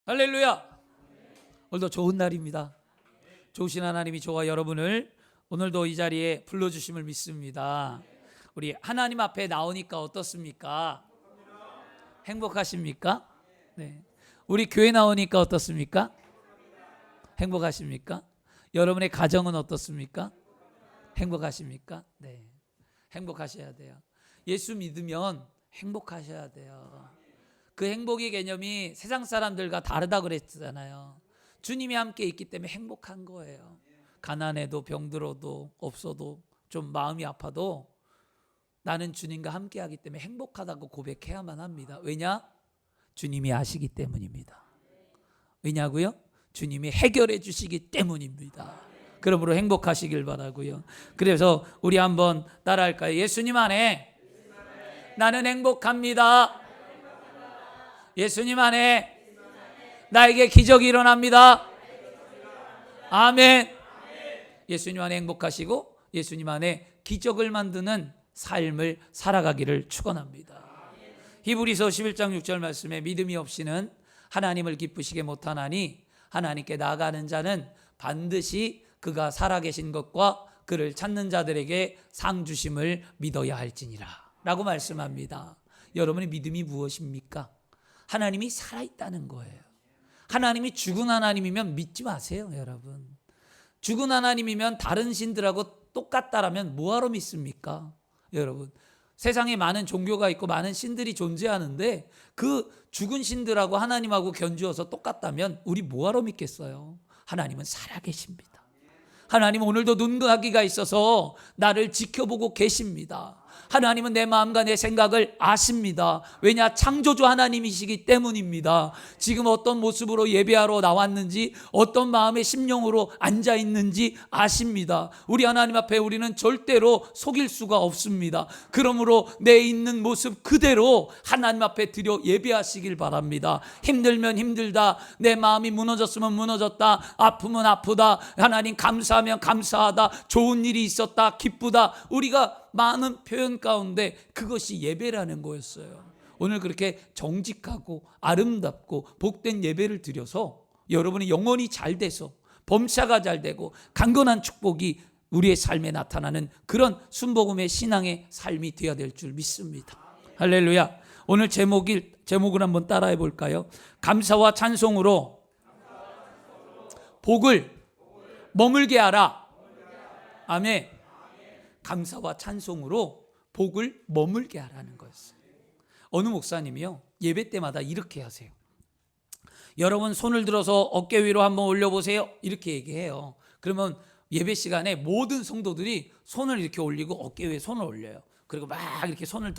할렐루야. 오늘도 좋은 날입니다. 좋으신 하나님이 저와 여러분을 오늘도 이 자리에 불러주심을 믿습니다. 우리 하나님 앞에 나오니까 어떻습니까? 행복하십니까? 네. 우리 교회 나오니까 어떻습니까? 행복하십니까? 여러분의 가정은 어떻습니까? 행복하십니까? 네. 행복하셔야 돼요. 예수 믿으면 행복하셔야 돼요. 그 행복의 개념이 세상 사람들과 다르다 그랬잖아요. 주님이 함께 있기 때문에 행복한 거예요. 가난해도 병들어도 없어도 좀 마음이 아파도 나는 주님과 함께 하기 때문에 행복하다고 고백해야만 합니다. 왜냐? 주님이 아시기 때문입니다. 왜냐고요? 주님이 해결해 주시기 때문입니다. 그러므로 행복하시길 바라고요. 그래서 우리 한번 따라할까요? 예수님 안에 나는 행복합니다. 예수님 안에 나에게 기적이 일어납니다. 아멘. 예수님 안에 행복하시고 예수님 안에 기적을 만드는 삶을 살아가기를 축원합니다. 히브리서 11장 6절 말씀에 믿음이 없이는 하나님을 기쁘시게 못하나니 하나님께 나아가는 자는 반드시 그가 살아계신 것과 그를 찾는 자들에게 상 주심을 믿어야 할지니라 라고 말씀합니다. 여러분의 믿음이 무엇입니까? 하나님이 살아있다는 거예요. 하나님이 죽은 하나님이면 믿지 마세요, 여러분. 죽은 하나님이면 다른 신들하고 똑같다라면 뭐하러 믿습니까? 여러분, 세상에 많은 종교가 있고 많은 신들이 존재하는데 그 죽은 신들하고 하나님하고 견주어서 똑같다면 우리 뭐하러 믿겠어요? 하나님은 살아계십니다. 하나님은 오늘도 눈가기가 있어서 나를 지켜보고 계십니다. 하나님은 내 마음과 내 생각을 아십니다. 왜냐? 창조주 하나님이시기 때문입니다. 지금 어떤 모습으로 예배하러 나왔는지 어떤 마음의 심령으로 앉아있는지 아십니다. 우리 하나님 앞에 우리는 절대로 속일 수가 없습니다. 그러므로 내 있는 모습 그대로 하나님 앞에 드려 예배하시길 바랍니다. 힘들면 힘들다, 내 마음이 무너졌으면 무너졌다, 아프면 아프다, 하나님 감사하면 감사하다, 좋은 일이 있었다, 기쁘다, 우리가 많은 표현 가운데 그것이 예배라는 거였어요. 오늘 그렇게 정직하고 아름답고 복된 예배를 드려서 여러분이 영혼이 잘 돼서 범사가 잘 되고 강건한 축복이 우리의 삶에 나타나는 그런 순복음의 신앙의 삶이 되어야 될 줄 믿습니다. 할렐루야. 오늘 제목을 한번 따라해 볼까요? 감사와 찬송으로 복을 머물게 하라. 아멘. 감사와 찬송으로 복을 머물게 하라는 거였어요. 어느 목사님이요, 예배 때마다 이렇게 하세요. 여러분 손을 들어서 어깨 위로 한번 올려보세요, 이렇게 얘기해요. 그러면 예배 시간에 모든 성도들이 손을 이렇게 올리고 어깨 위에 손을 올려요. 그리고 막 이렇게 손을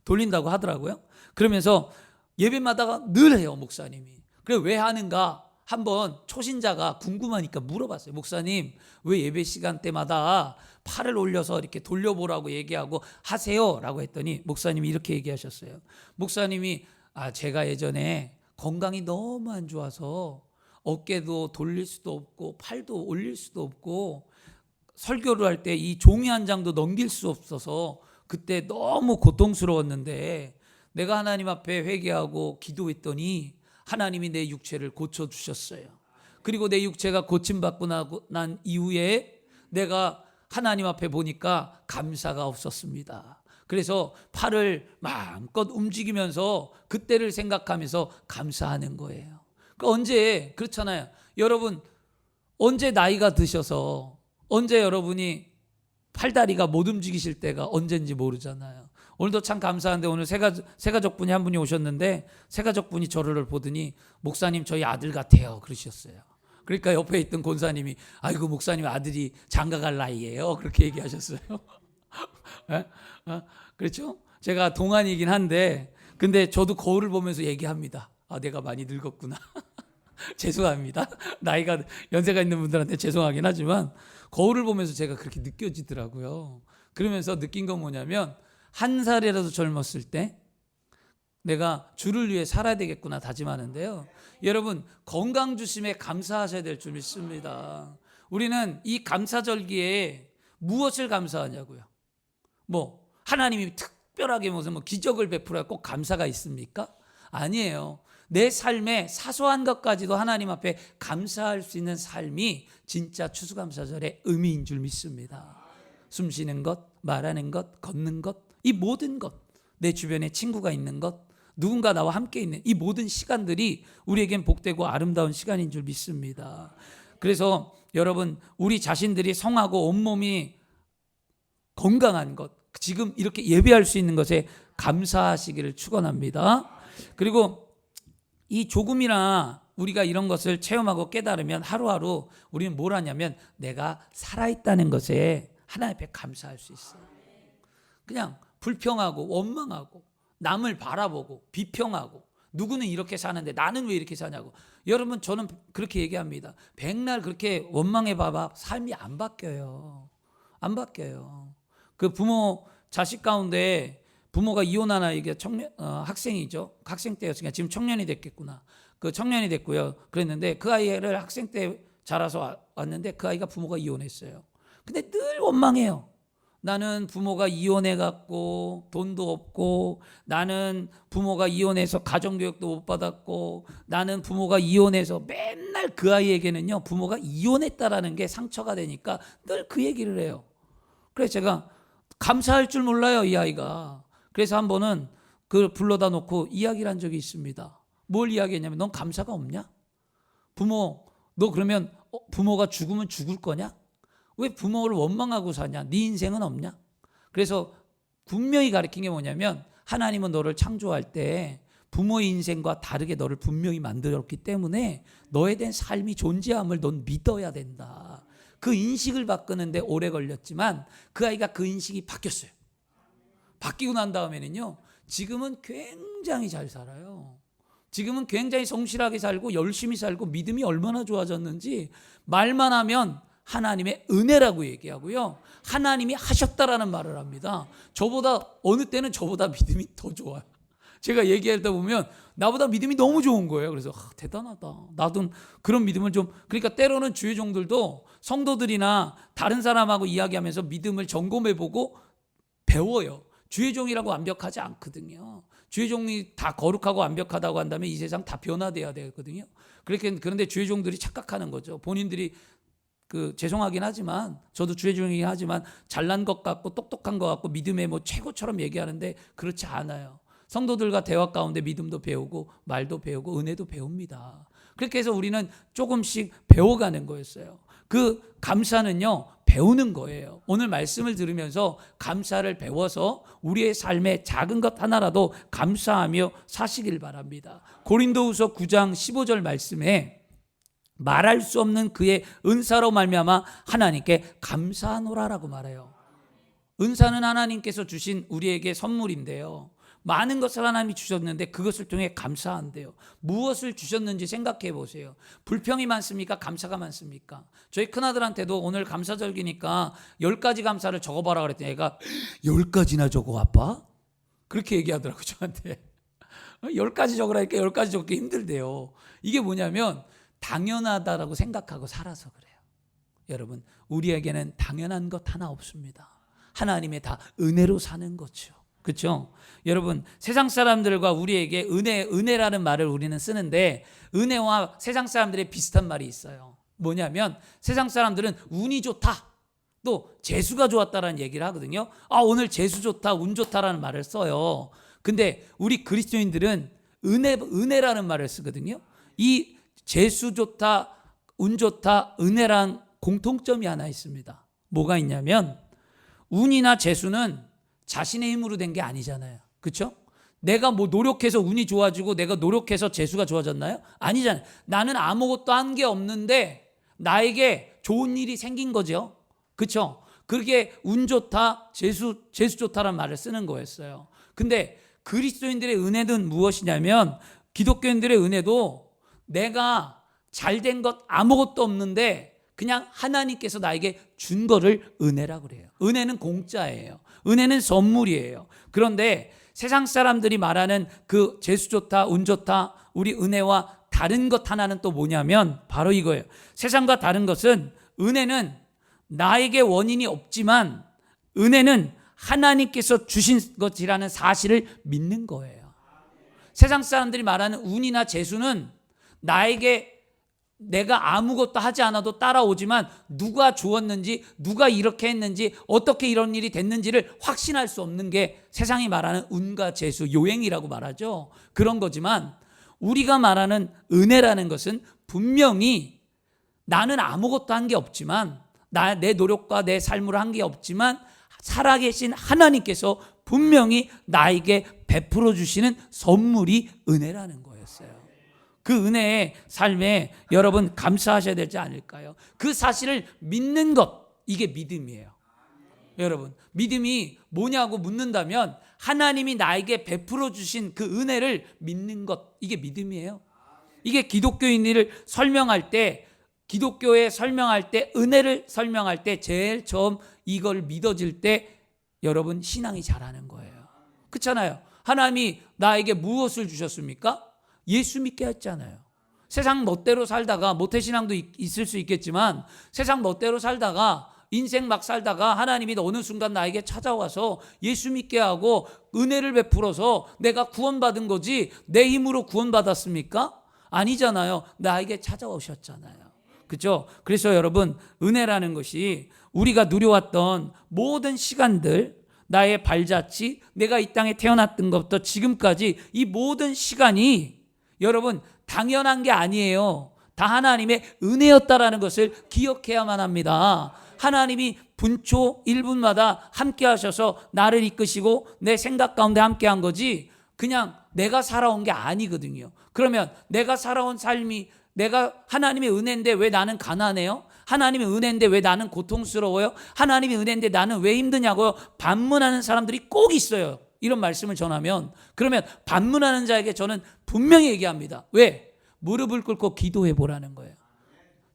돌린다고 하더라고요. 그러면서 예배마다 늘 해요, 목사님이. 그래 왜 하는가? 한번 초신자가 궁금하니까 물어봤어요. 목사님, 왜 예배 시간 때마다 팔을 올려서 이렇게 돌려보라고 얘기하고 하세요? 라고 했더니 목사님이 이렇게 얘기하셨어요. 목사님이 제가 예전에 건강이 너무 안 좋아서 어깨도 돌릴 수도 없고 팔도 올릴 수도 없고 설교를 할 때 이 종이 한 장도 넘길 수 없어서 그때 너무 고통스러웠는데 내가 하나님 앞에 회개하고 기도했더니 하나님이 내 육체를 고쳐주셨어요. 그리고 내 육체가 고침받고 난 이후에 내가 하나님 앞에 보니까 감사가 없었습니다. 그래서 팔을 마음껏 움직이면서 그때를 생각하면서 감사하는 거예요. 그러니까 언제, 그렇잖아요. 여러분, 언제 나이가 드셔서 언제 여러분이 팔다리가 못 움직이실 때가 언젠지 모르잖아요. 오늘도 참 감사한데 오늘 새가족분이 한 분이 오셨는데 새가족분이 저를 보더니 목사님 저희 아들 같아요 그러셨어요. 그러니까 옆에 있던 권사님이 아이고 목사님 아들이 장가갈 나이예요 그렇게 얘기하셨어요. 그렇죠? 제가 동안이긴 한데 근데 저도 거울을 보면서 얘기합니다. 내가 많이 늙었구나. 죄송합니다. 나이가 연세가 있는 분들한테 죄송하긴 하지만 거울을 보면서 제가 그렇게 느껴지더라고요. 그러면서 느낀 건 뭐냐면 한 살이라도 젊었을 때 내가 주를 위해 살아야 되겠구나 다짐하는데요. 여러분 건강 주심에 감사하셔야 될 줄 믿습니다. 우리는 이 감사절기에 무엇을 감사하냐고요. 하나님이 특별하게 무슨 기적을 베풀어야 꼭 감사가 있습니까? 아니에요. 내 삶의 사소한 것까지도 하나님 앞에 감사할 수 있는 삶이 진짜 추수감사절의 의미인 줄 믿습니다. 숨 쉬는 것, 말하는 것, 걷는 것, 이 모든 것, 내 주변에 친구가 있는 것, 누군가 나와 함께 있는 이 모든 시간들이 우리에겐 복되고 아름다운 시간인 줄 믿습니다. 그래서 여러분, 우리 자신들이 성하고 온몸이 건강한 것, 지금 이렇게 예배할 수 있는 것에 감사하시기를 축원합니다. 그리고 이 조금이나 우리가 이런 것을 체험하고 깨달으면 하루하루 우리는 뭘 하냐면 내가 살아있다는 것에 하나님 앞에 감사할 수 있어요. 그냥 불평하고 원망하고 남을 바라보고 비평하고 누구는 이렇게 사는데 나는 왜 이렇게 사냐고. 여러분, 저는 그렇게 얘기합니다. 백날 그렇게 원망해 봐봐 삶이 안 바뀌어요. 안 바뀌어요. 그 부모 자식 가운데 부모가 이혼한 아이가 학생이죠. 학생 때였으니까 지금 청년이 됐겠구나. 그 청년이 됐고요. 그랬는데 그 아이를 학생 때 자라서 왔는데 그 아이가 부모가 이혼했어요. 근데 늘 원망해요. 나는 부모가 이혼해갖고 돈도 없고, 나는 부모가 이혼해서 가정교육도 못 받았고, 나는 부모가 이혼해서 맨날 그 아이에게는요 부모가 이혼했다라는 게 상처가 되니까 늘 그 얘기를 해요. 그래서 제가 감사할 줄 몰라요, 이 아이가. 그래서 한 번은 그걸 불러다 놓고 이야기를 한 적이 있습니다. 뭘 이야기했냐면, 넌 감사가 없냐? 부모, 너 그러면 부모가 죽으면 죽을 거냐? 왜 부모를 원망하고 사냐? 네 인생은 없냐? 그래서 분명히 가르친 게 뭐냐면, 하나님은 너를 창조할 때 부모의 인생과 다르게 너를 분명히 만들었기 때문에 너에 대한 삶이 존재함을 넌 믿어야 된다. 그 인식을 바꾸는데 오래 걸렸지만 그 아이가 그 인식이 바뀌었어요. 바뀌고 난 다음에는요, 지금은 굉장히 잘 살아요. 지금은 굉장히 성실하게 살고 열심히 살고 믿음이 얼마나 좋아졌는지 말만 하면 하나님의 은혜라고 얘기하고요, 하나님이 하셨다라는 말을 합니다. 저보다 어느 때는 저보다 믿음이 더 좋아요. 제가 얘기하다 보면 나보다 믿음이 너무 좋은 거예요. 그래서 대단하다. 나도 그런 믿음을 좀, 그러니까 때로는 주의 종들도 성도들이나 다른 사람하고 이야기하면서 믿음을 점검해보고 배워요. 주의 종이라고 완벽하지 않거든요. 주의 종이 다 거룩하고 완벽하다고 한다면 이 세상 다 변화돼야 되거든요. 그런데 주의 종들이 착각하는 거죠. 본인들이 죄송하긴 하지만, 저도 주의 종이긴 하지만 잘난 것 같고 똑똑한 것 같고 믿음의 뭐 최고처럼 얘기하는데 그렇지 않아요. 성도들과 대화 가운데 믿음도 배우고 말도 배우고 은혜도 배웁니다. 그렇게 해서 우리는 조금씩 배워가는 거였어요. 그 감사는요, 배우는 거예요. 오늘 말씀을 들으면서 감사를 배워서 우리의 삶에 작은 것 하나라도 감사하며 사시길 바랍니다. 고린도후서 9장 15절 말씀에 말할 수 없는 그의 은사로 말미암아 하나님께 감사하노라라고 말해요. 은사는 하나님께서 주신 우리에게 선물인데요, 많은 것을 하나님이 주셨는데 그것을 통해 감사한대요. 무엇을 주셨는지 생각해 보세요. 불평이 많습니까? 감사가 많습니까? 저희 큰아들한테도 오늘 감사절기니까 10가지 감사를 적어봐라 그랬더니 애가 10가지나 적어 아빠? 그렇게 얘기하더라고요, 저한테. 10가지 적으라니까 10가지 적기 힘들대요. 이게 뭐냐면 당연하다라고 생각하고 살아서 그래요. 여러분, 우리에게는 당연한 것 하나 없습니다. 하나님의 다 은혜로 사는 거죠. 그렇죠? 여러분, 세상 사람들과 우리에게 은혜라는 말을 우리는 쓰는데, 은혜와 세상 사람들의 비슷한 말이 있어요. 뭐냐면 세상 사람들은 운이 좋다, 또 재수가 좋았다라는 얘기를 하거든요. 오늘 재수 좋다, 운 좋다라는 말을 써요. 근데 우리 그리스도인들은 은혜라는 말을 쓰거든요. 이 재수 좋다, 운 좋다, 은혜란 공통점이 하나 있습니다. 뭐가 있냐면, 운이나 재수는 자신의 힘으로 된 게 아니잖아요. 그렇죠? 내가 뭐 노력해서 운이 좋아지고 내가 노력해서 재수가 좋아졌나요? 아니잖아요. 나는 아무것도 한 게 없는데 나에게 좋은 일이 생긴 거죠. 그렇죠? 그게 운 좋다, 재수 좋다라는 말을 쓰는 거였어요. 근데 그리스도인들의 은혜는 무엇이냐면, 기독교인들의 은혜도 내가 잘된 것 아무것도 없는데 그냥 하나님께서 나에게 준 거를 은혜라고 그래요. 은혜는 공짜예요. 은혜는 선물이에요. 그런데 세상 사람들이 말하는 그 재수 좋다, 운 좋다, 우리 은혜와 다른 것 하나는 또 뭐냐면 바로 이거예요. 세상과 다른 것은, 은혜는 나에게 원인이 없지만 은혜는 하나님께서 주신 것이라는 사실을 믿는 거예요. 세상 사람들이 말하는 운이나 재수는 나에게 내가 아무것도 하지 않아도 따라오지만 누가 주었는지, 누가 이렇게 했는지, 어떻게 이런 일이 됐는지를 확신할 수 없는 게 세상이 말하는 운과 재수, 요행이라고 말하죠. 그런 거지만 우리가 말하는 은혜라는 것은 분명히 나는 아무것도 한 게 없지만, 내 노력과 내 삶으로 한 게 없지만 살아계신 하나님께서 분명히 나에게 베풀어 주시는 선물이 은혜라는 거였어요. 그 은혜의 삶에 여러분 감사하셔야 되지 않을까요? 그 사실을 믿는 것, 이게 믿음이에요. 여러분, 믿음이 뭐냐고 묻는다면 하나님이 나에게 베풀어 주신 그 은혜를 믿는 것, 이게 믿음이에요. 이게 기독교인을 설명할 때, 기독교에 설명할 때, 은혜를 설명할 때 제일 처음 이걸 믿어질 때 여러분 신앙이 자라는 거예요. 그렇잖아요. 하나님이 나에게 무엇을 주셨습니까? 예수 믿게 했잖아요. 세상 멋대로 살다가, 모태신앙도 있을 수 있겠지만 세상 멋대로 살다가 인생 막 살다가 하나님이 어느 순간 나에게 찾아와서 예수 믿게 하고 은혜를 베풀어서 내가 구원받은 거지 내 힘으로 구원받았습니까? 아니잖아요. 나에게 찾아오셨잖아요. 그렇죠? 그래서 여러분, 은혜라는 것이 우리가 누려왔던 모든 시간들, 나의 발자취, 내가 이 땅에 태어났던 것부터 지금까지 이 모든 시간이 여러분 당연한 게 아니에요. 다 하나님의 은혜였다라는 것을 기억해야만 합니다. 하나님이 분초 1분마다 함께 하셔서 나를 이끄시고 내 생각 가운데 함께 한 거지 그냥 내가 살아온 게 아니거든요. 그러면 내가 살아온 삶이, 내가 하나님의 은혜인데 왜 나는 가난해요? 하나님의 은혜인데 왜 나는 고통스러워요? 하나님의 은혜인데 나는 왜 힘드냐고요? 반문하는 사람들이 꼭 있어요. 이런 말씀을 전하면, 그러면 반문하는 자에게 저는 분명히 얘기합니다. 왜? 무릎을 꿇고 기도해 보라는 거예요.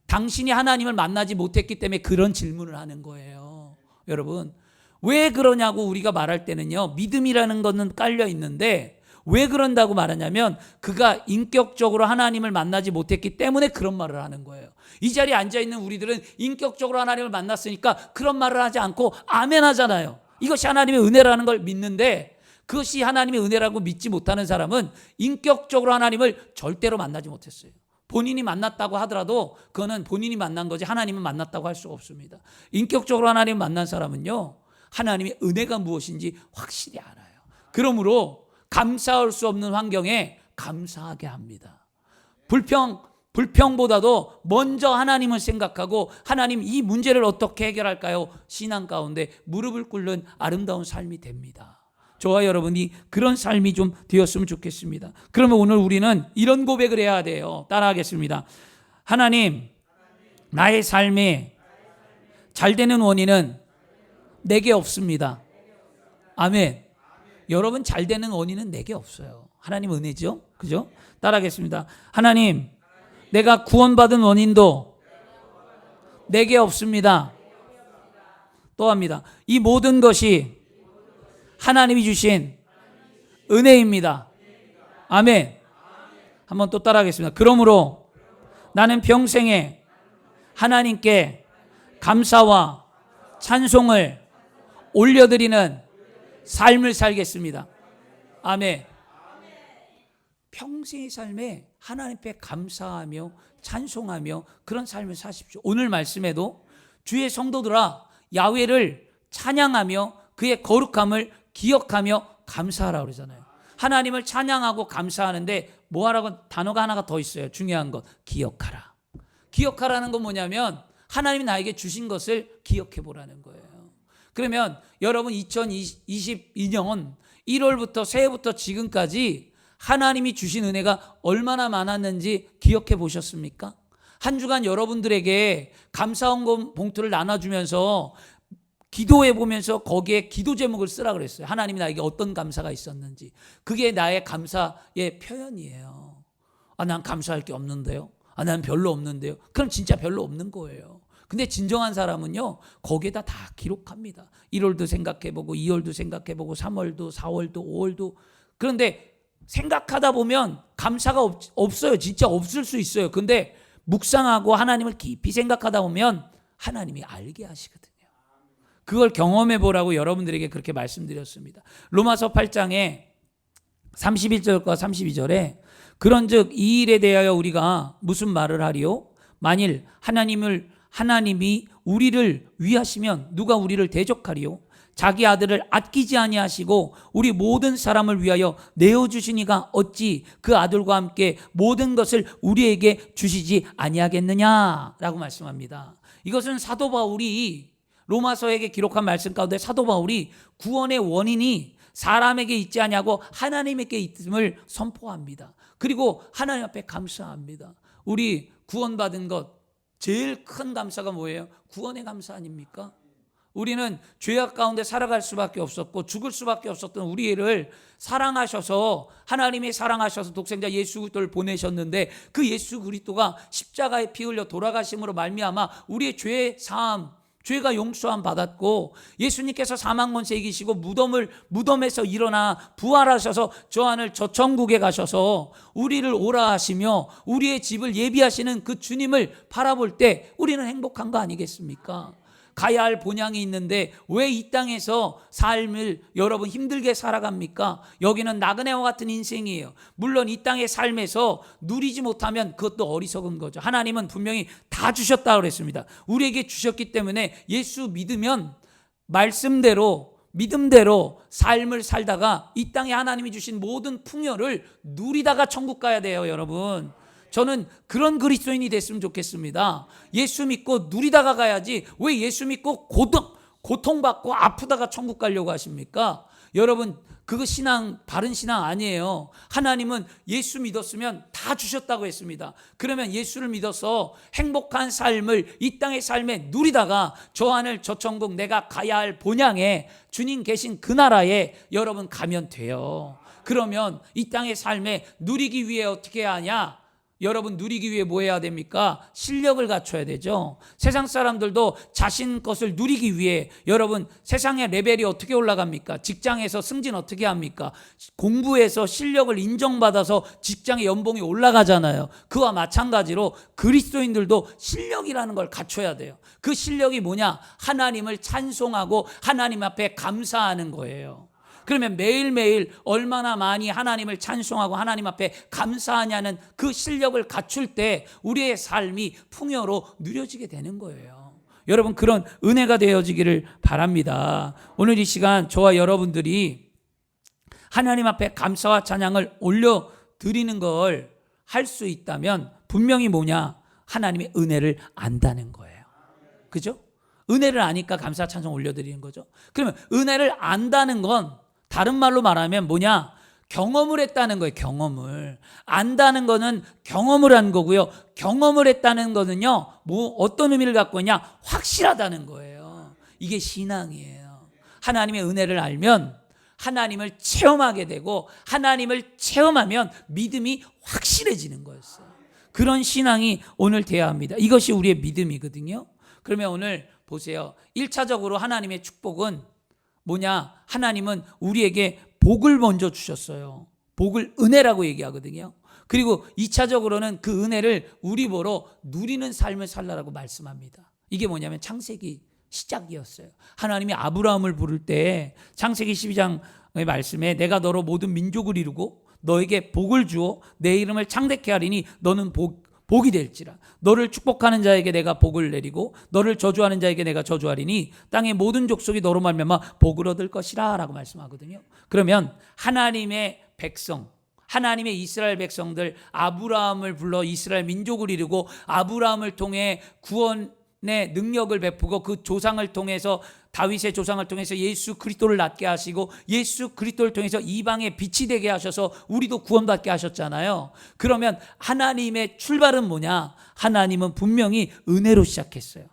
당신이 하나님을 만나지 못했기 때문에 그런 질문을 하는 거예요. 여러분, 왜 그러냐고 우리가 말할 때는요, 믿음이라는 거는 깔려 있는데 왜 그런다고 말하냐면 그가 인격적으로 하나님을 만나지 못했기 때문에 그런 말을 하는 거예요. 이 자리에 앉아있는 우리들은 인격적으로 하나님을 만났으니까 그런 말을 하지 않고 아멘 하잖아요. 이것이 하나님의 은혜라는 걸 믿는데, 그것이 하나님의 은혜라고 믿지 못하는 사람은 인격적으로 하나님을 절대로 만나지 못했어요. 본인이 만났다고 하더라도 그거는 본인이 만난 거지 하나님은 만났다고 할 수가 없습니다. 인격적으로 하나님을 만난 사람은요, 하나님의 은혜가 무엇인지 확실히 알아요. 그러므로 감사할 수 없는 환경에 감사하게 합니다. 불평보다도 먼저 하나님을 생각하고 하나님 이 문제를 어떻게 해결할까요? 신앙 가운데 무릎을 꿇는 아름다운 삶이 됩니다. 저와 여러분이 그런 삶이 좀 되었으면 좋겠습니다. 그러면 오늘 우리는 이런 고백을 해야 돼요. 따라하겠습니다. 하나님, 나의 삶이 잘 되는 원인은 내게 없습니다. 아멘. 여러분, 잘 되는 원인은 내게 없어요. 하나님 은혜죠? 그죠? 따라하겠습니다. 하나님, 내가 구원받은 원인도 내게 없습니다. 또 합니다. 이 모든 것이 하나님이 주신 은혜입니다. 아멘. 한번 또 따라하겠습니다. 그러므로 나는 평생에 하나님께 감사와 찬송을 올려드리는 삶을 살겠습니다. 아멘. 평생의 삶에 하나님께 감사하며 찬송하며 그런 삶을 사십시오. 오늘 말씀에도 주의 성도들아 야훼를 찬양하며 그의 거룩함을 기억하며 감사하라고 그러잖아요. 하나님을 찬양하고 감사하는데 뭐하라고 단어가 하나가 더 있어요. 중요한 것, 기억하라. 기억하라는 건 뭐냐면 하나님이 나에게 주신 것을 기억해 보라는 거예요. 그러면 여러분 2022년 1월부터 새해부터 지금까지 하나님이 주신 은혜가 얼마나 많았는지 기억해 보셨습니까? 한 주간 여러분들에게 감사헌금 봉투를 나눠주면서 기도해 보면서 거기에 기도 제목을 쓰라 그랬어요. 하나님이 나에게 어떤 감사가 있었는지. 그게 나의 감사의 표현이에요. 아, 난 감사할 게 없는데요. 아, 난 별로 없는데요. 그럼 진짜 별로 없는 거예요. 근데 진정한 사람은요, 거기에다 다 기록합니다. 1월도 생각해보고 2월도 생각해보고 3월도 4월도 5월도. 그런데 생각하다 보면 감사가 없어요. 진짜 없을 수 있어요. 근데 묵상하고 하나님을 깊이 생각하다 보면 하나님이 알게 하시거든요. 그걸 경험해 보라고 여러분들에게 그렇게 말씀드렸습니다. 로마서 8장에 31절과 32절에 그런즉 이 일에 대하여 우리가 무슨 말을 하리요? 만일 하나님이 우리를 위하시면 누가 우리를 대적하리요? 자기 아들을 아끼지 아니하시고 우리 모든 사람을 위하여 내어주시니가 어찌 그 아들과 함께 모든 것을 우리에게 주시지 아니하겠느냐라고 말씀합니다. 이것은 사도 바울이 로마서에게 기록한 말씀 가운데 사도 바울이 구원의 원인이 사람에게 있지 아니하고 하나님에게 있음을 선포합니다. 그리고 하나님 앞에 감사합니다. 우리 구원받은 것 제일 큰 감사가 뭐예요? 구원의 감사 아닙니까? 우리는 죄악 가운데 살아갈 수밖에 없었고 죽을 수밖에 없었던 우리를 사랑하셔서 하나님이 사랑하셔서 독생자 예수 그리스도를 보내셨는데 그 예수 그리스도가 십자가에 피 흘려 돌아가심으로 말미암아 우리의 죄 사함 죄가 용서함 받았고 예수님께서 사망 권세 이기시고 무덤에서 일어나 부활하셔서 저 하늘 저 천국에 가셔서 우리를 오라 하시며 우리의 집을 예비하시는 그 주님을 바라볼 때 우리는 행복한 거 아니겠습니까? 가야 할 본향이 있는데 왜 이 땅에서 삶을 여러분 힘들게 살아갑니까? 여기는 나그네와 같은 인생이에요. 물론 이 땅의 삶에서 누리지 못하면 그것도 어리석은 거죠. 하나님은 분명히 다 주셨다고 그랬습니다. 우리에게 주셨기 때문에 예수 믿으면 말씀대로 믿음대로 삶을 살다가 이 땅에 하나님이 주신 모든 풍요를 누리다가 천국 가야 돼요, 여러분. 저는 그런 그리스도인이 됐으면 좋겠습니다. 예수 믿고 누리다가 가야지 왜 예수 믿고 고통받고 아프다가 천국 가려고 하십니까? 여러분 그거 바른 신앙 아니에요. 하나님은 예수 믿었으면 다 주셨다고 했습니다. 그러면 예수를 믿어서 행복한 삶을 이 땅의 삶에 누리다가 저 하늘 저 천국 내가 가야 할 본향에 주님 계신 그 나라에 여러분 가면 돼요. 그러면 이 땅의 삶에 누리기 위해 어떻게 해야 하냐? 여러분 누리기 위해 뭐 해야 됩니까? 실력을 갖춰야 되죠. 세상 사람들도 자신 것을 누리기 위해 여러분 세상의 레벨이 어떻게 올라갑니까? 직장에서 승진 어떻게 합니까? 공부해서 실력을 인정받아서 직장의 연봉이 올라가잖아요. 그와 마찬가지로 그리스도인들도 실력이라는 걸 갖춰야 돼요. 그 실력이 뭐냐? 하나님을 찬송하고 하나님 앞에 감사하는 거예요. 그러면 매일매일 얼마나 많이 하나님을 찬송하고 하나님 앞에 감사하냐는 그 실력을 갖출 때 우리의 삶이 풍요로 누려지게 되는 거예요. 여러분 그런 은혜가 되어지기를 바랍니다. 오늘 이 시간 저와 여러분들이 하나님 앞에 감사와 찬양을 올려드리는 걸 할 수 있다면 분명히 뭐냐? 하나님의 은혜를 안다는 거예요. 그죠? 은혜를 아니까 감사 찬송 올려드리는 거죠. 그러면 은혜를 안다는 건 다른 말로 말하면 뭐냐? 경험을 했다는 거예요. 경험을. 안다는 거는 경험을 한 거고요. 경험을 했다는 거는요. 어떤 의미를 갖고 있냐? 확실하다는 거예요. 이게 신앙이에요. 하나님의 은혜를 알면 하나님을 체험하게 되고 하나님을 체험하면 믿음이 확실해지는 거였어요. 그런 신앙이 오늘 돼야 합니다. 이것이 우리의 믿음이거든요. 그러면 오늘 보세요. 1차적으로 하나님의 축복은 뭐냐? 하나님은 우리에게 복을 먼저 주셨어요. 복을 은혜라고 얘기하거든요. 그리고 2차적으로는 그 은혜를 우리 보러 누리는 삶을 살라라고 말씀합니다. 이게 뭐냐면 창세기 시작이었어요. 하나님이 아브라함을 부를 때 창세기 12장의 말씀에 내가 너로 모든 민족을 이루고 너에게 복을 주어 내 이름을 창대케 하리니 너는 복이 될지라. 너를 축복하는 자에게 내가 복을 내리고 너를 저주하는 자에게 내가 저주하리니 땅의 모든 족속이 너로 말미암아 복을 얻을 것이라 라고 말씀하거든요. 그러면 하나님의 백성, 하나님의 이스라엘 백성들 아브라함을 불러 이스라엘 민족을 이루고 아브라함을 통해 구원의 능력을 베푸고 그 조상을 통해서 다윗의 조상을 통해서 예수 그리스도를 낳게 하시고 예수 그리스도를 통해서 이방의 빛이 되게 하셔서 우리도 구원받게 하셨잖아요. 그러면 하나님의 출발은 뭐냐? 하나님은 분명히 은혜로 시작했어요.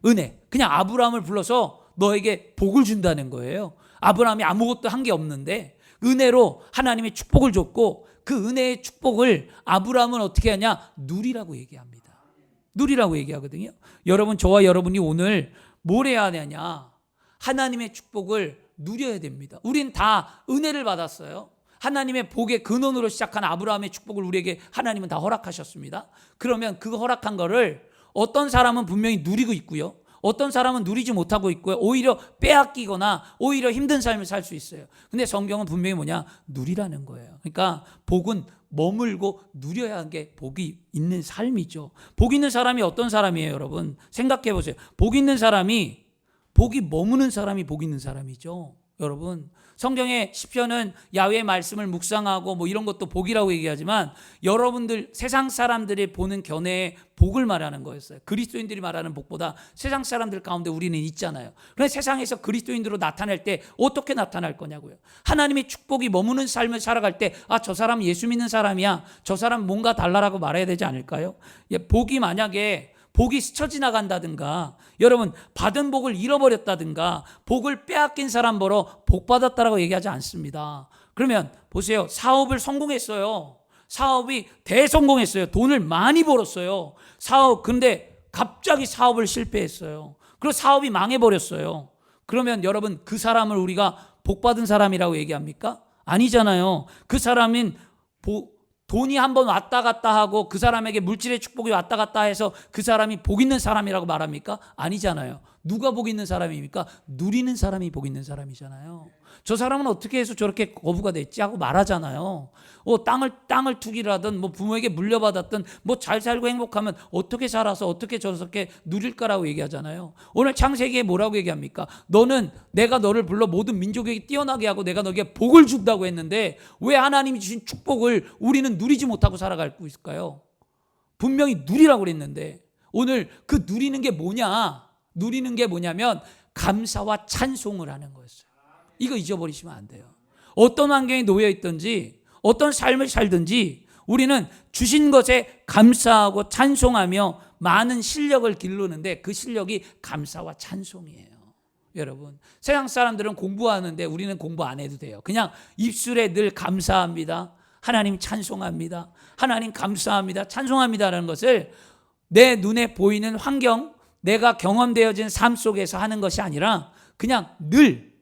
은혜. 그냥 아브라함을 불러서 너에게 복을 준다는 거예요. 아브라함이 아무것도 한 게 없는데 은혜로 하나님의 축복을 줬고 그 은혜의 축복을 아브라함은 어떻게 하냐? 누리라고 얘기합니다. 누리라고 얘기하거든요. 여러분 저와 여러분이 오늘 뭘 해야 되냐? 하나님의 축복을 누려야 됩니다. 우린 다 은혜를 받았어요. 하나님의 복의 근원으로 시작한 아브라함의 축복을 우리에게 하나님은 다 허락하셨습니다. 그러면 그 허락한 거를 어떤 사람은 분명히 누리고 있고요. 어떤 사람은 누리지 못하고 있고요. 오히려 빼앗기거나 오히려 힘든 삶을 살 수 있어요. 근데 성경은 분명히 뭐냐? 누리라는 거예요. 그러니까 복은 머물고 누려야 하는 게 복이 있는 삶이죠. 복 있는 사람이 어떤 사람이에요, 여러분? 생각해 보세요. 복 있는 사람이, 복이 머무는 사람이 복 있는 사람이죠. 여러분, 성경의 시편은 야훼의 말씀을 묵상하고 뭐 이런 것도 복이라고 얘기하지만 여러분들 세상 사람들이 보는 견해의 복을 말하는 거였어요. 그리스도인들이 말하는 복보다 세상 사람들 가운데 우리는 있잖아요. 그런데 세상에서 그리스도인으로 나타날 때 어떻게 나타날 거냐고요. 하나님의 축복이 머무는 삶을 살아갈 때 저 사람 예수 믿는 사람이야, 저 사람 뭔가 달라라고 말해야 되지 않을까요? 복이 만약에 복이 스쳐 지나간다든가, 여러분 받은 복을 잃어버렸다든가, 복을 빼앗긴 사람 보러 복 받았다라고 얘기하지 않습니다. 그러면 보세요. 사업을 성공했어요. 사업이 대성공했어요. 돈을 많이 벌었어요. 근데 갑자기 사업을 실패했어요. 그리고 사업이 망해버렸어요. 그러면 여러분 그 사람을 우리가 복 받은 사람이라고 얘기합니까? 아니잖아요. 그 사람은 돈이 한번 왔다 갔다 하고 그 사람에게 물질의 축복이 왔다 갔다 해서 그 사람이 복 있는 사람이라고 말합니까? 아니잖아요. 누가 복 있는 사람입니까? 누리는 사람이 복 있는 사람이잖아요. 저 사람은 어떻게 해서 저렇게 거부가 됐지 하고 말하잖아요. 땅을 투기를 하든 뭐 부모에게 물려받았든 뭐 잘 살고 행복하면 어떻게 살아서 어떻게 저렇게 누릴까라고 얘기하잖아요. 오늘 창세기에 뭐라고 얘기합니까? 내가 너를 불러 모든 민족에게 뛰어나게 하고 내가 너에게 복을 준다고 했는데 왜 하나님이 주신 축복을 우리는 누리지 못하고 살아가고 있을까요? 분명히 누리라고 그랬는데 오늘 그 누리는 게 뭐냐? 누리는 게 뭐냐면 감사와 찬송을 하는 거였어요. 이거 잊어버리시면 안 돼요. 어떤 환경에 놓여 있든지 어떤 삶을 살든지 우리는 주신 것에 감사하고 찬송하며 많은 실력을 기르는데 그 실력이 감사와 찬송이에요. 여러분, 세상 사람들은 공부하는데 우리는 공부 안 해도 돼요. 그냥 입술에 늘 감사합니다, 하나님 찬송합니다, 하나님 감사합니다, 찬송합니다라는 것을 내 눈에 보이는 환경, 내가 경험되어진 삶 속에서 하는 것이 아니라 그냥 늘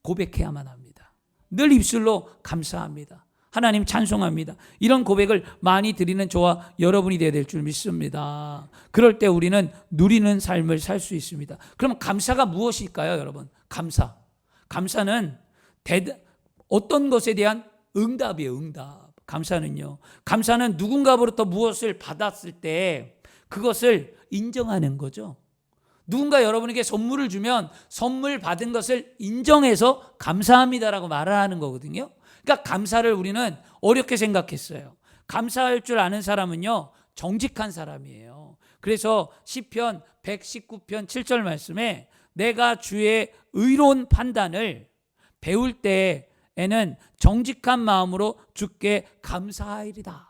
고백해야만 합니다. 늘 입술로 감사합니다, 하나님 찬송합니다. 이런 고백을 많이 드리는 저와 여러분이 되어야 될 줄 믿습니다. 그럴 때 우리는 누리는 삶을 살 수 있습니다. 그럼 감사가 무엇일까요, 여러분? 감사는 어떤 것에 대한 응답이에요, 응답. 감사는 누군가로부터 무엇을 받았을 때 그것을 인정하는 거죠. 누군가 여러분에게 선물을 주면 선물 받은 것을 인정해서 감사합니다라고 말을 하는 거거든요. 그러니까 감사를 우리는 어렵게 생각했어요. 감사할 줄 아는 사람은요, 정직한 사람이에요. 그래서 시편 119편 7절 말씀에 내가 주의 의로운 판단을 배울 때에는 정직한 마음으로 주께 감사하리라.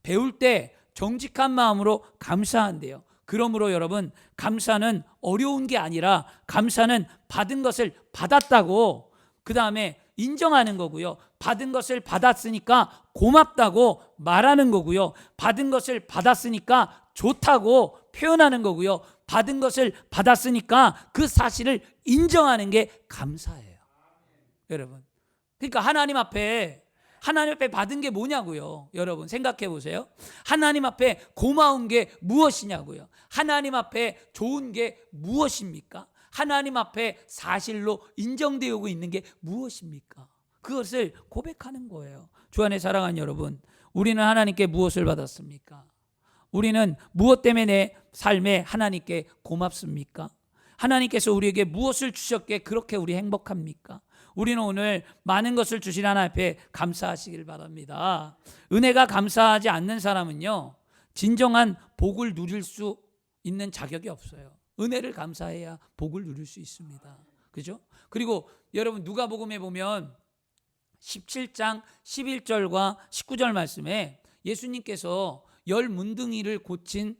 배울 때 정직한 마음으로 감사한대요. 그러므로 여러분, 감사는 어려운 게 아니라 감사는 받은 것을 받았다고 그 다음에 인정하는 거고요. 받은 것을 받았으니까 고맙다고 말하는 거고요. 받은 것을 받았으니까 좋다고 표현하는 거고요. 받은 것을 받았으니까 그 사실을 인정하는 게 감사예요. 여러분, 그러니까 하나님 앞에 받은 게 뭐냐고요. 여러분 생각해 보세요. 하나님 앞에 고마운 게 무엇이냐고요. 하나님 앞에 좋은 게 무엇입니까? 하나님 앞에 사실로 인정되고 있는 게 무엇입니까? 그것을 고백하는 거예요. 주 안에 사랑하는 여러분, 우리는 하나님께 무엇을 받았습니까? 우리는 무엇 때문에 내 삶에 하나님께 고맙습니까? 하나님께서 우리에게 무엇을 주셨기에 그렇게 우리 행복합니까? 우리는 오늘 많은 것을 주신 하나님 앞에 감사하시길 바랍니다. 은혜가 감사하지 않는 사람은요, 진정한 복을 누릴 수 있는 자격이 없어요. 은혜를 감사해야 복을 누릴 수 있습니다. 그죠? 그리고 여러분 누가복음에 보면 17장 11절과 19절 말씀에 예수님께서 열 문둥이를 고친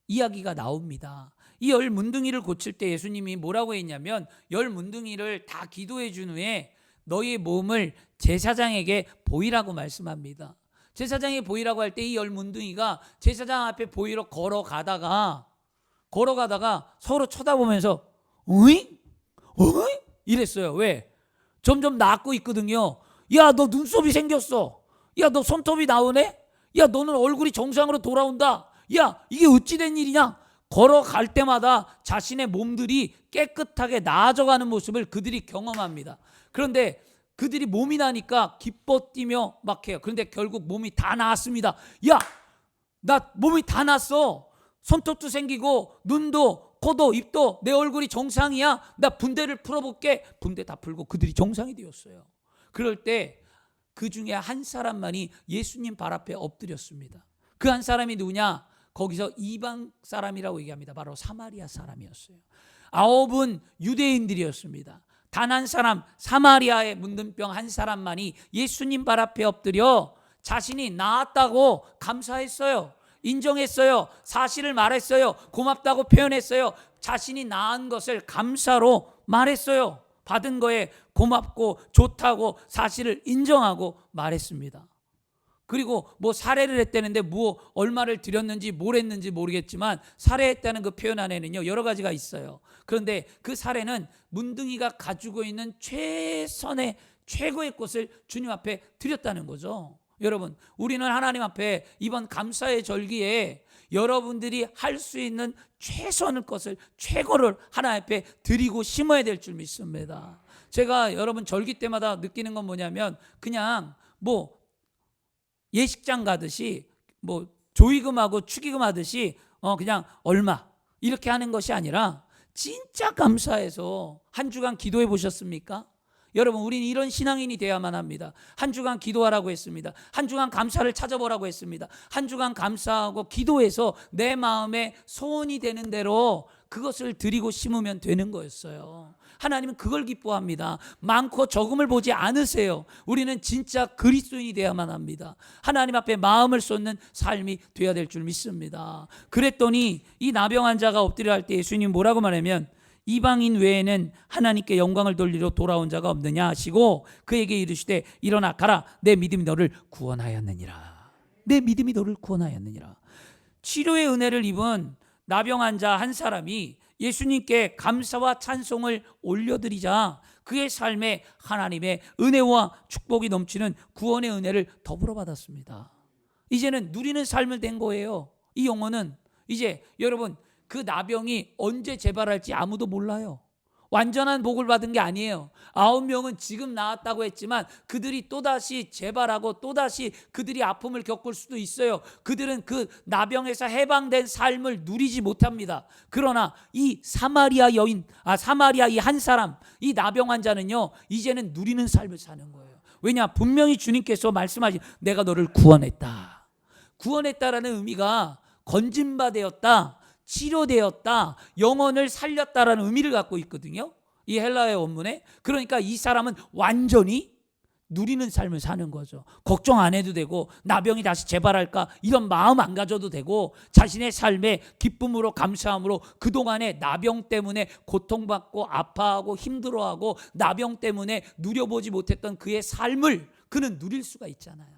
이야기가 나옵니다. 이 열 문둥이를 고칠 때 예수님이 뭐라고 했냐면 열 문둥이를 다 기도해 준 후에 너희의 몸을 제사장에게 보이라고 말씀합니다. 제사장에게 보이라고 할 때 이 열 문둥이가 제사장 앞에 보이러 걸어가다가 서로 쳐다보면서 어이? 이랬어요. 왜? 점점 낫고 있거든요. 야, 너 눈썹이 생겼어. 야, 너 손톱이 나오네. 야, 너는 얼굴이 정상으로 돌아온다. 야, 이게 어찌 된 일이냐? 걸어갈 때마다 자신의 몸들이 깨끗하게 나아져가는 모습을 그들이 경험합니다. 그런데 그들이 몸이 나니까 기뻐 뛰며 막 해요. 그런데 결국 몸이 다 나았습니다. 야, 나 몸이 다 났어. 손톱도 생기고 눈도 코도 입도 내 얼굴이 정상이야. 나 분대를 풀어볼게. 분대 다 풀고 그들이 정상이 되었어요. 그럴 때 그 중에 한 사람만이 예수님 발 앞에 엎드렸습니다. 그 한 사람이 누구냐? 거기서 이방 사람이라고 얘기합니다. 바로 사마리아 사람이었어요. 9은 유대인들이었습니다. 단 한 사람, 사마리아의 문둥병 한 사람만이 예수님 발 앞에 엎드려 자신이 나았다고 감사했어요. 인정했어요. 사실을 말했어요. 고맙다고 표현했어요. 자신이 나은 것을 감사로 말했어요. 받은 거에 고맙고 좋다고 사실을 인정하고 말했습니다. 그리고 뭐 살해를 했다는데 뭐 얼마를 드렸는지 뭘 했는지 모르겠지만 살해했다는 그 표현 안에는요 여러 가지가 있어요. 그런데 그 살해는 문둥이가 가지고 있는 최선의 최고의 것을 주님 앞에 드렸다는 거죠. 여러분, 우리는 하나님 앞에 이번 감사의 절기에 여러분들이 할 수 있는 최선의 것을 최고를 하나님 앞에 드리고 심어야 될 줄 믿습니다. 제가 여러분 절기 때마다 느끼는 건 뭐냐면 그냥 뭐 예식장 가듯이 뭐 조의금하고 축의금 하듯이 그냥 얼마 이렇게 하는 것이 아니라 진짜 감사해서 한 주간 기도해 보셨습니까? 여러분, 우리는 이런 신앙인이 되어야만 합니다. 한 주간 기도하라고 했습니다. 한 주간 감사를 찾아보라고 했습니다. 한 주간 감사하고 기도해서 내 마음에 소원이 되는 대로 그것을 드리고 심으면 되는 거였어요. 하나님은 그걸 기뻐합니다. 많고 적음을 보지 않으세요. 우리는 진짜 그리스도인이 되어야만 합니다. 하나님 앞에 마음을 쏟는 삶이 되어야 될 줄 믿습니다. 그랬더니 이 나병 환자가 엎드려 할 때 예수님 뭐라고 말하면 이방인 외에는 하나님께 영광을 돌리러 돌아온 자가 없느냐 하시고 그에게 이르시되 일어나 가라. 내 믿음이 너를 구원하였느니라. 내 믿음이 너를 구원하였느니라. 치료의 은혜를 입은 나병 환자 한 사람이 예수님께 감사와 찬송을 올려드리자 그의 삶에 하나님의 은혜와 축복이 넘치는 구원의 은혜를 더불어 받았습니다. 이제는 누리는 삶을 된 거예요. 이 영혼은 이제 여러분 그 나병이 언제 재발할지 아무도 몰라요. 완전한 복을 받은 게 아니에요. 9명은 지금 나았다고 했지만 그들이 또다시 재발하고 또다시 그들이 아픔을 겪을 수도 있어요. 그들은 그 나병에서 해방된 삶을 누리지 못합니다. 그러나 이 사마리아 이 한 사람, 이 나병 환자는요 이제는 누리는 삶을 사는 거예요. 왜냐? 분명히 주님께서 말씀하신 내가 너를 구원했다. 구원했다라는 의미가 건진바 되었다, 치료되었다, 영혼을 살렸다라는 의미를 갖고 있거든요. 이 헬라의 원문에. 그러니까 이 사람은 완전히 누리는 삶을 사는 거죠. 걱정 안 해도 되고 나병이 다시 재발할까 이런 마음 안 가져도 되고 자신의 삶에 기쁨으로 감사함으로 그동안에 나병 때문에 고통받고 아파하고 힘들어하고 나병 때문에 누려보지 못했던 그의 삶을 그는 누릴 수가 있잖아요.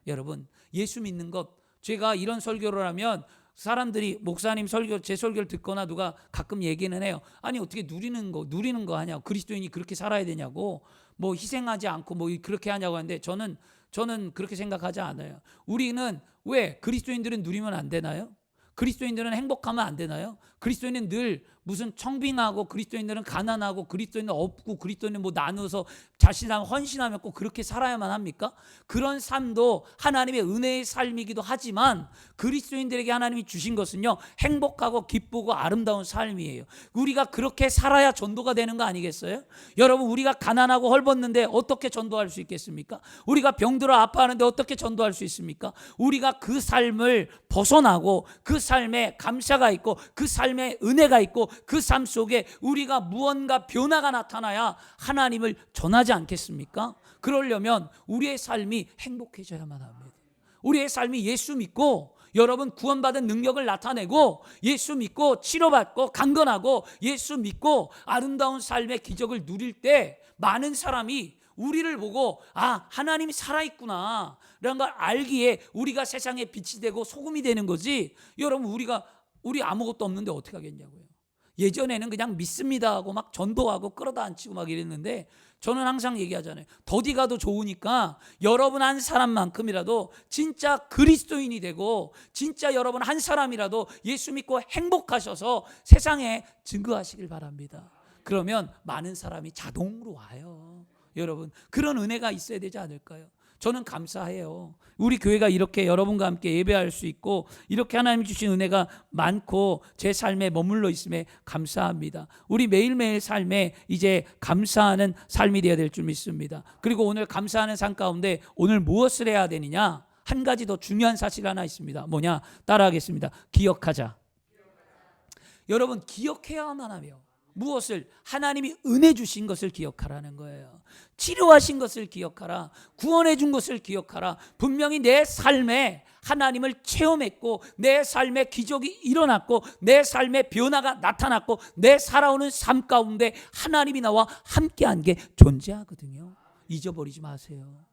여러분, 예수 믿는 것, 제가 이런 설교를 하면 사람들이 목사님 설교, 제 설교를 듣거나 누가 가끔 얘기는 해요. 아니 어떻게 누리는 거 하냐고, 그리스도인이 그렇게 살아야 되냐고, 뭐 희생하지 않고 뭐 그렇게 하냐고 하는데 저는 그렇게 생각하지 않아요. 우리는 왜 그리스도인들은 누리면 안 되나요? 그리스도인들은 행복하면 안 되나요? 그리스도인은 늘 무슨 청빙하고 그리스도인들은 가난하고 그리스도인은 없고 그리스도인은 뭐 나누어서 자신을 헌신하며 꼭 그렇게 살아야만 합니까? 그런 삶도 하나님의 은혜의 삶이기도 하지만 그리스도인들에게 하나님이 주신 것은요 행복하고 기쁘고 아름다운 삶이에요. 우리가 그렇게 살아야 전도가 되는 거 아니겠어요? 여러분, 우리가 가난하고 헐벗는데 어떻게 전도할 수 있겠습니까? 우리가 병들어 아파하는데 어떻게 전도할 수 있습니까? 우리가 그 삶을 벗어나고 그 삶에 감사가 있고 그 삶에 은혜가 있고 그 삶 속에 우리가 무언가 변화가 나타나야 하나님을 전하지 않겠습니까? 그러려면 우리의 삶이 행복해져야만 합니다. 우리의 삶이 예수 믿고 여러분 구원받은 능력을 나타내고 예수 믿고 치료받고 강건하고 예수 믿고 아름다운 삶의 기적을 누릴 때 많은 사람이 우리를 보고 하나님이 살아있구나 라는 걸 알기에 우리가 세상에 빛이 되고 소금이 되는 거지. 여러분, 우리 아무것도 없는데 어떻게 하겠냐고요. 예전에는 그냥 믿습니다 하고 막 전도하고 끌어다 앉히고 막 이랬는데 저는 항상 얘기하잖아요. 더디 가도 좋으니까 여러분 한 사람만큼이라도 진짜 그리스도인이 되고 진짜 여러분 한 사람이라도 예수 믿고 행복하셔서 세상에 증거하시길 바랍니다. 그러면 많은 사람이 자동으로 와요. 여러분, 그런 은혜가 있어야 되지 않을까요? 저는 감사해요. 우리 교회가 이렇게 여러분과 함께 예배할 수 있고 이렇게 하나님이 주신 은혜가 많고 제 삶에 머물러 있음에 감사합니다. 우리 매일매일 삶에 이제 감사하는 삶이 되어야 될 줄 믿습니다. 그리고 오늘 감사하는 삶 가운데 오늘 무엇을 해야 되느냐? 한 가지 더 중요한 사실 하나 있습니다. 뭐냐? 따라하겠습니다. 기억하자. 여러분, 기억해야만 하며 무엇을? 하나님이 은혜 주신 것을 기억하라는 거예요. 치료하신 것을 기억하라. 구원해 준 것을 기억하라. 분명히 내 삶에 하나님을 체험했고 내 삶에 기적이 일어났고 내 삶에 변화가 나타났고 내 살아오는 삶 가운데 하나님이 나와 함께한 게 존재하거든요. 잊어버리지 마세요.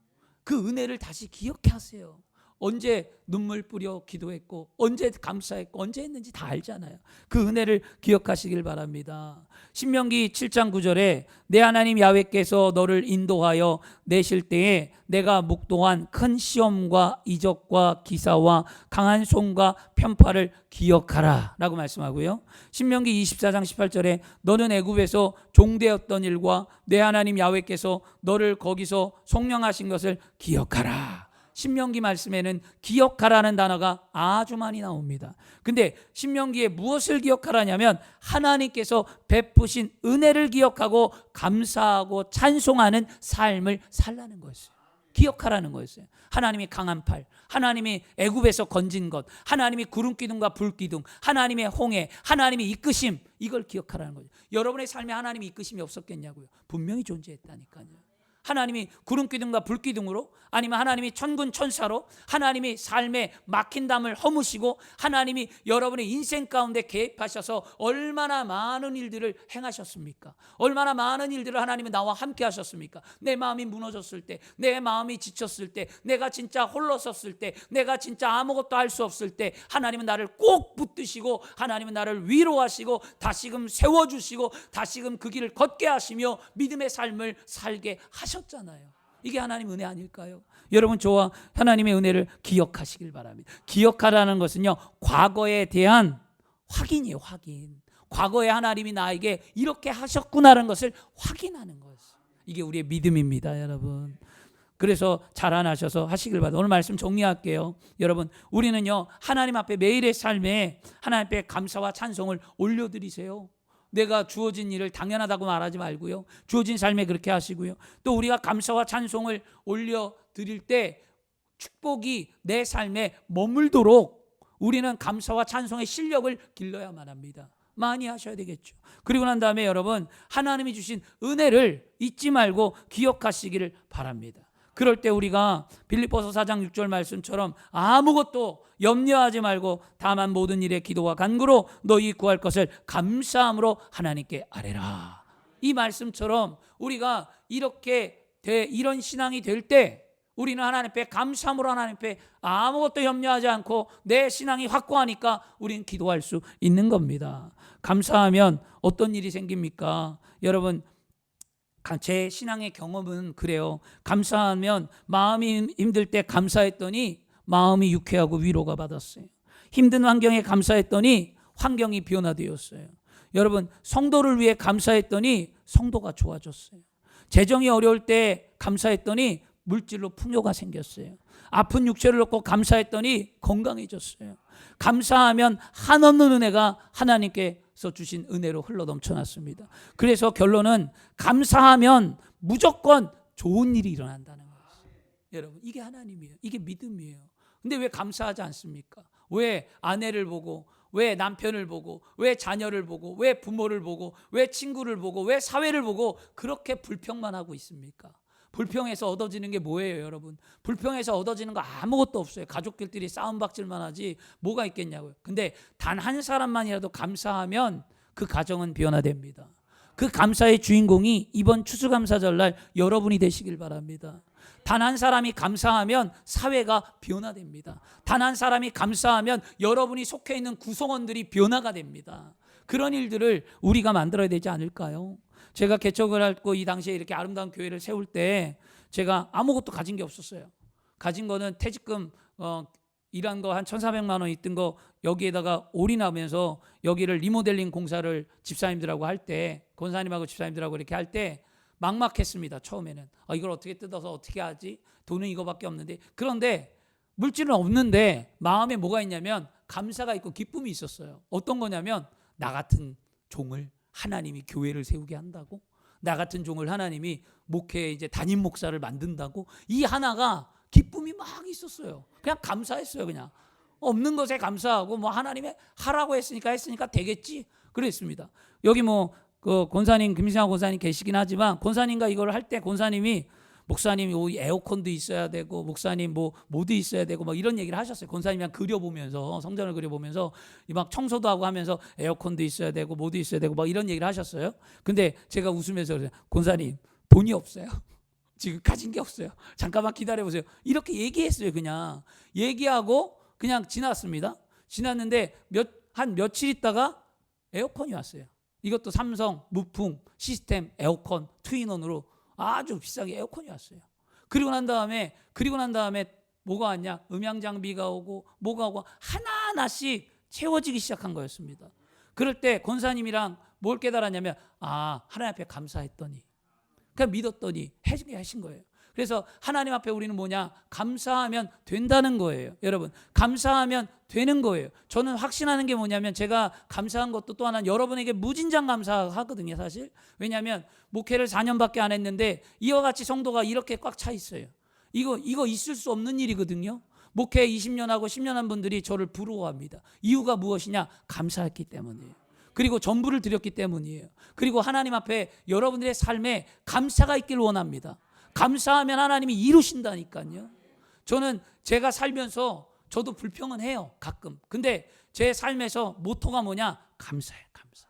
그 은혜를 다시 기억하세요. 언제 눈물 뿌려 기도했고 언제 감사했고 언제 했는지 다 알잖아요. 그 은혜를 기억하시길 바랍니다. 신명기 7장 9절에 내 하나님 야훼께서 너를 인도하여 내실 때에 내가 묵도한 큰 시험과 이적과 기사와 강한 손과 편파를 기억하라 라고 말씀하고요. 신명기 24장 18절에 너는 애굽에서 종되었던 일과 내 하나님 야훼께서 너를 거기서 속량하신 것을 기억하라. 신명기 말씀에는 기억하라는 단어가 아주 많이 나옵니다. 근데 신명기에 무엇을 기억하라냐면 하나님께서 베푸신 은혜를 기억하고 감사하고 찬송하는 삶을 살라는 거였어요. 기억하라는 거였어요. 하나님이 강한 팔, 하나님이 애굽에서 건진 것, 하나님이 구름 기둥과 불 기둥, 하나님의 홍해, 하나님의 이끄심, 이걸 기억하라는 거죠. 여러분의 삶에 하나님이 이끄심이 없었겠냐고요? 분명히 존재했다니까요. 하나님이 구름 기둥과 불 기둥으로, 아니면 하나님이 천군 천사로, 하나님이 삶에 막힌 담을 허무시고 하나님이 여러분의 인생 가운데 개입하셔서 얼마나 많은 일들을 행하셨습니까? 얼마나 많은 일들을 하나님이 나와 함께 하셨습니까? 내 마음이 무너졌을 때, 내 마음이 지쳤을 때, 내가 진짜 홀로 섰을 때, 내가 진짜 아무것도 할 수 없을 때 하나님은 나를 꼭 붙드시고 하나님은 나를 위로하시고 다시금 세워주시고 다시금 그 길을 걷게 하시며 믿음의 삶을 살게 하셨잖아요. 이게 하나님 은혜 아닐까요? 여러분, 저와 하나님의 은혜를 기억하시길 바랍니다. 기억하라는 것은요, 과거에 대한 확인이에요. 확인. 과거에 하나님이 나에게 이렇게 하셨구나라는 것을 확인하는 것. 이게 우리의 믿음입니다, 여러분. 그래서 자라나셔서 하시길 바랍니다. 오늘 말씀 정리할게요. 여러분, 우리는요 하나님 앞에 매일의 삶에 하나님 앞에 감사와 찬송을 올려드리세요. 내가 주어진 일을 당연하다고 말하지 말고요, 주어진 삶에 그렇게 하시고요. 또 우리가 감사와 찬송을 올려드릴 때 축복이 내 삶에 머물도록 우리는 감사와 찬송의 실력을 길러야만 합니다. 많이 하셔야 되겠죠. 그리고 난 다음에 여러분, 하나님이 주신 은혜를 잊지 말고 기억하시기를 바랍니다. 그럴 때 우리가 빌립보서 4장 6절 말씀처럼 아무것도 염려하지 말고 다만 모든 일에 기도와 간구로 너희 구할 것을 감사함으로 하나님께 아뢰라. 이 말씀처럼 우리가 이렇게 이런 신앙이 될 때 우리는 하나님 앞에 감사함으로 하나님 앞에 아무것도 염려하지 않고 내 신앙이 확고하니까 우리는 기도할 수 있는 겁니다. 감사하면 어떤 일이 생깁니까? 여러분, 제 신앙의 경험은 그래요. 감사하면 마음이 힘들 때 감사했더니 마음이 유쾌하고 위로가 받았어요. 힘든 환경에 감사했더니 환경이 변화되었어요. 여러분, 성도를 위해 감사했더니 성도가 좋아졌어요. 재정이 어려울 때 감사했더니 물질로 풍요가 생겼어요. 아픈 육체를 놓고 감사했더니 건강해졌어요. 감사하면 한없는 은혜가 하나님께서 주신 은혜로 흘러 넘쳐났습니다. 그래서 결론은 감사하면 무조건 좋은 일이 일어난다는 거예요. 여러분, 이게 하나님이에요. 이게 믿음이에요. 근데 왜 감사하지 않습니까? 왜 아내를 보고, 왜 남편을 보고, 왜 자녀를 보고, 왜 부모를 보고, 왜 친구를 보고, 왜 사회를 보고 그렇게 불평만 하고 있습니까? 불평해서 얻어지는 게 뭐예요, 여러분? 불평해서 얻어지는 거 아무것도 없어요. 가족들끼리 싸움박질만 하지 뭐가 있겠냐고요. 근데 단 한 사람만이라도 감사하면 그 가정은 변화됩니다. 그 감사의 주인공이 이번 추수감사절날 여러분이 되시길 바랍니다. 단 한 사람이 감사하면 사회가 변화됩니다. 단 한 사람이 감사하면 여러분이 속해 있는 구성원들이 변화가 됩니다. 그런 일들을 우리가 만들어야 되지 않을까요? 제가 개척을 하고 이 당시에 이렇게 아름다운 교회를 세울 때 제가 아무것도 가진 게 없었어요. 가진 거는 퇴직금 일한 거 한 1,400만 원 있던 거 여기에다가 올인하면서 여기를 리모델링 공사를 집사님들하고 할 때, 권사님하고 집사님들하고 이렇게 할 때 막막했습니다. 처음에는 이걸 어떻게 뜯어서 어떻게 하지? 돈은 이거밖에 없는데. 그런데 물질은 없는데 마음에 뭐가 있냐면 감사가 있고 기쁨이 있었어요. 어떤 거냐면 나 같은 종을 하나님이 교회를 세우게 한다고, 나 같은 종을 하나님이 목회 이제 담임 목사를 만든다고, 이 하나가 기쁨이 막 있었어요. 그냥 감사했어요. 그냥 없는 것에 감사하고 뭐 하나님의 하라고 했으니까 되겠지 그랬습니다. 여기 뭐 그 권사님 김신하 권사님 계시긴 하지만 권사님과 이걸 할 때 권사님이 목사님이 에어컨도 있어야 되고 목사님 뭐 모두 있어야 되고 막 이런 얘기를 하셨어요. 권사님이 그려보면서 성전을 그려보면서 막 청소도 하고 하면서 에어컨도 있어야 되고 모두 있어야 되고 막 이런 얘기를 하셨어요. 근데 제가 웃으면서 그래요. 권사님 돈이 없어요. 지금 가진 게 없어요. 잠깐만 기다려보세요. 이렇게 얘기했어요. 그냥 얘기하고 그냥 지났습니다. 지났는데 한 며칠 있다가 에어컨이 왔어요. 이것도 삼성 무풍 시스템 에어컨 투인원으로 아주 비싸게 에어컨이 왔어요. 그리고 난 다음에 뭐가 왔냐? 음향 장비가 오고 뭐가 오고 하나하나씩 채워지기 시작한 거였습니다. 그럴 때 권사님이랑 뭘 깨달았냐면 하나님 앞에 감사했더니 그냥 믿었더니 하신 거예요. 그래서 하나님 앞에 우리는 뭐냐? 감사하면 된다는 거예요. 여러분, 감사하면 되는 거예요. 저는 확신하는 게 뭐냐면 제가 감사한 것도 또 하나는 여러분에게 무진장 감사하거든요, 사실. 왜냐하면 목회를 4년밖에 안 했는데 이와 같이 성도가 이렇게 꽉 차 있어요. 이거 있을 수 없는 일이거든요. 목회 20년 하고 10년 한 분들이 저를 부러워합니다. 이유가 무엇이냐? 감사했기 때문이에요. 그리고 전부를 드렸기 때문이에요. 그리고 하나님 앞에 여러분들의 삶에 감사가 있길 원합니다. 감사하면 하나님이 이루신다니까요. 저는 제가 살면서 저도 불평은 해요, 가끔. 근데 제 삶에서 모토가 뭐냐? 감사해요, 감사.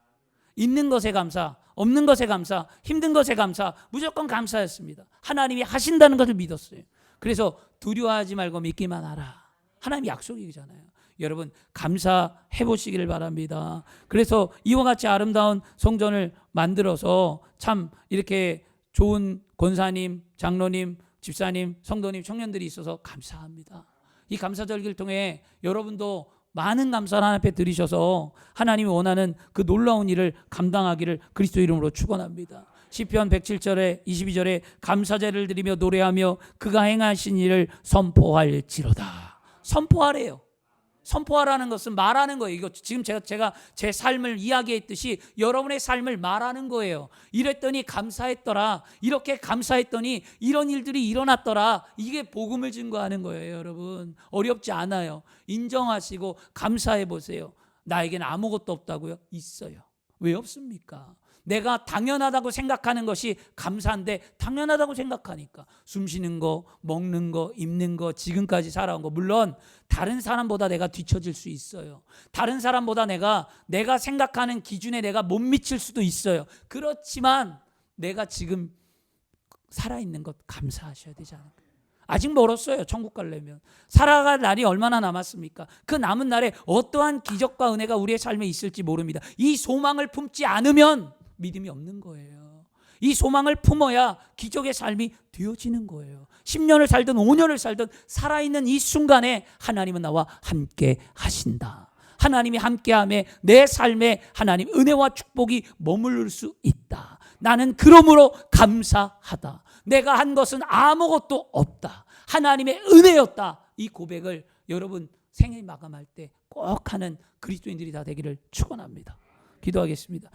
있는 것에 감사, 없는 것에 감사, 힘든 것에 감사, 무조건 감사했습니다. 하나님이 하신다는 것을 믿었어요. 그래서 두려워하지 말고 믿기만 하라. 하나님 약속이잖아요. 여러분 감사해 보시기를 바랍니다. 그래서 이와 같이 아름다운 성전을 만들어서 참 이렇게 좋은 권사님, 장로님, 집사님, 성도님, 청년들이 있어서 감사합니다. 이 감사절기를 통해 여러분도 많은 감사를 하나님 앞에 드리셔서 하나님이 원하는 그 놀라운 일을 감당하기를 그리스도 이름으로 축원합니다. 시편 107절에 22절에 감사제를 드리며 노래하며 그가 행하신 일을 선포할지로다. 선포하래요. 선포하라는 것은 말하는 거예요. 이거 지금 제가 제 삶을 이야기했듯이 여러분의 삶을 말하는 거예요. 이랬더니 감사했더라. 이렇게 감사했더니 이런 일들이 일어났더라. 이게 복음을 증거하는 거예요, 여러분. 어렵지 않아요. 인정하시고 감사해 보세요. 나에게는 아무것도 없다고요? 있어요. 왜 없습니까? 내가 당연하다고 생각하는 것이 감사한데 당연하다고 생각하니까 숨 쉬는 거, 먹는 거, 입는 거, 지금까지 살아온 거 물론 다른 사람보다 내가 뒤처질 수 있어요. 다른 사람보다 내가 생각하는 기준에 내가 못 미칠 수도 있어요. 그렇지만 내가 지금 살아있는 것 감사하셔야 되지 않을까? 아직 멀었어요. 천국 가려면. 살아갈 날이 얼마나 남았습니까? 그 남은 날에 어떠한 기적과 은혜가 우리의 삶에 있을지 모릅니다. 이 소망을 품지 않으면 믿음이 없는 거예요. 이 소망을 품어야 기적의 삶이 되어지는 거예요. 10년을 살든 5년을 살든 살아있는 이 순간에 하나님은 나와 함께 하신다. 하나님이 함께함에 내 삶에 하나님 은혜와 축복이 머무를 수 있다. 나는 그러므로 감사하다. 내가 한 것은 아무것도 없다. 하나님의 은혜였다. 이 고백을 여러분 생일 마감할 때 꼭 하는 그리스도인들이 다 되기를 축원합니다. 기도하겠습니다.